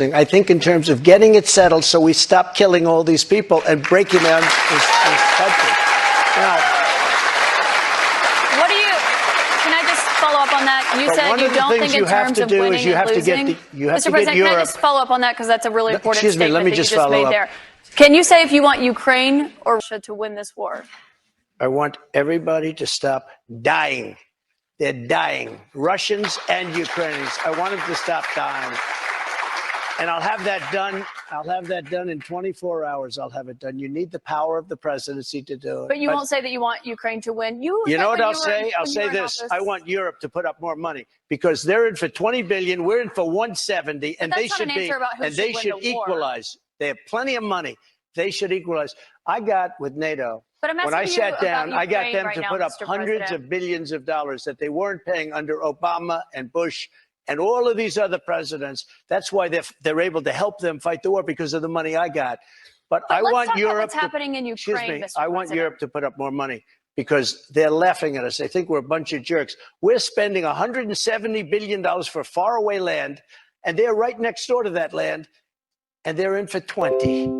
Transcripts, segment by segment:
I think in terms of getting it settled so we stop killing all these people and breaking down this country. Now, can I just follow up on that? You said you don't think in terms of winning and losing. Mr. President, can I just follow up on that because that's a really important statement that you just made there. Can you say if you want Ukraine or Russia to win this war? I want everybody to stop dying. They're dying, Russians and Ukrainians. I want them to stop dying. And I'll have that done. I'll have that done in 24 hours. I'll have it done. You need the power of the presidency to do it. But you won't say that you want Ukraine to win. You know what I'll say? I'll say this. I want Europe to put up more money because they're in for 20 billion. We're in for 170, and they should be. And they should equalize. They have plenty of money. They should equalize. I got with NATO. When I sat down, I got them to put up hundreds of billions of dollars that they weren't paying under Obama and Bush and all of these other presidents. That's why they're able to help them fight the war because of the money I got. But I want Europe. What's happening in Ukraine, I want Europe to put up more money because they're laughing at us. They think we're a bunch of jerks. We're spending $170 billion for faraway land, and they're right next door to that land, and they're in for 20.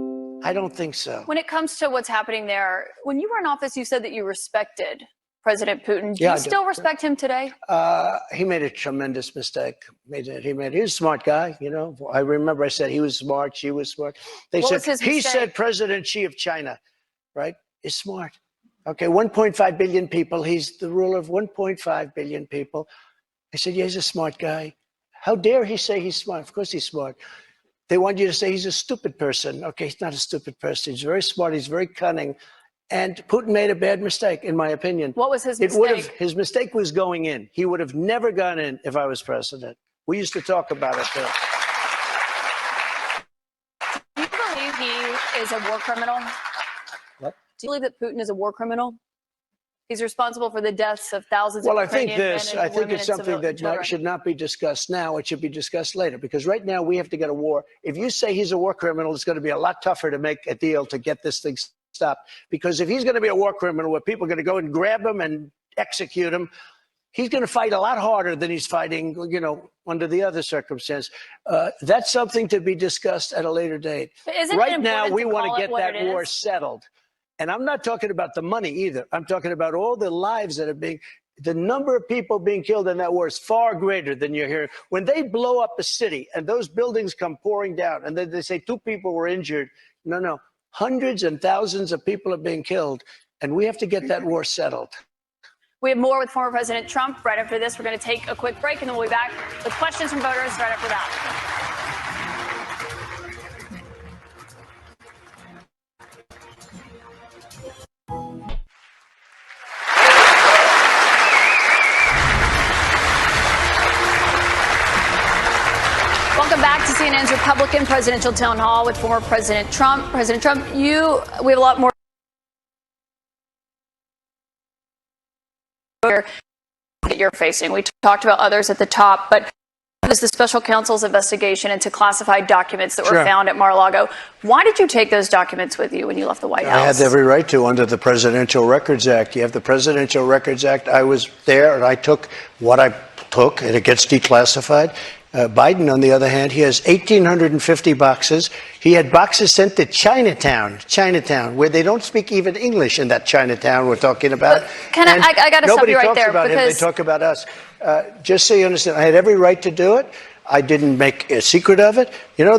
I don't think so. When it comes to what's happening there, when you were in office, you said that you respected President Putin. Do you still respect him today? He made a tremendous mistake. He was a smart guy, you know. I remember I said he was smart, she was smart. He said President Xi of China, right, is smart. Okay, 1.5 billion people. He's the ruler of 1.5 billion people. I said, yeah, he's a smart guy. How dare he say he's smart? Of course he's smart. They want you to say he's a stupid person. Okay, he's not a stupid person. He's very smart. He's very cunning. And Putin made a bad mistake, in my opinion. What was his mistake? His mistake was going in. He would have never gone in if I was president. We used to talk about it, too. Do you believe he is a war criminal? What? Do you believe that Putin is a war criminal? He's responsible for the deaths of thousands of Ukrainian men and women. I think it's something that should not be discussed now. It should be discussed later, because right now we have to get a war. If you say he's a war criminal, it's going to be a lot tougher to make a deal to get this thing stopped. Because if he's going to be a war criminal where people are going to go and grab him and execute him, he's going to fight a lot harder than he's fighting, you know, under the other circumstance. That's something to be discussed at a later date. Right now, we want to get that war settled. And I'm not talking about the money either. I'm talking about all the lives that are the number of people being killed in that war is far greater than you're hearing. When they blow up a city and those buildings come pouring down and then they say 2 people were injured, no. Hundreds and thousands of people are being killed, and we have to get that war settled. We have more with former President Trump. Right after this, we're going to take a quick break, and then we'll be back with questions from voters right after that. Welcome back to CNN's Republican Presidential Town Hall with former President Trump. President Trump, we have a lot more that you're facing. We talked about others at the top, but there's the special counsel's investigation into classified documents that were found at Mar-a-Lago. Why did you take those documents with you when you left the White House? I had every right to under the Presidential Records Act. You have the Presidential Records Act. I was there, and I took what I took, and it gets declassified. Biden, on the other hand, he has 1,850 boxes. He had boxes sent to Chinatown, where they don't speak even English in that Chinatown we're talking about. I got to stop you right there. Nobody talks about him. They talk about us. Just so you understand, I had every right to do it. I didn't make a secret of it. You know,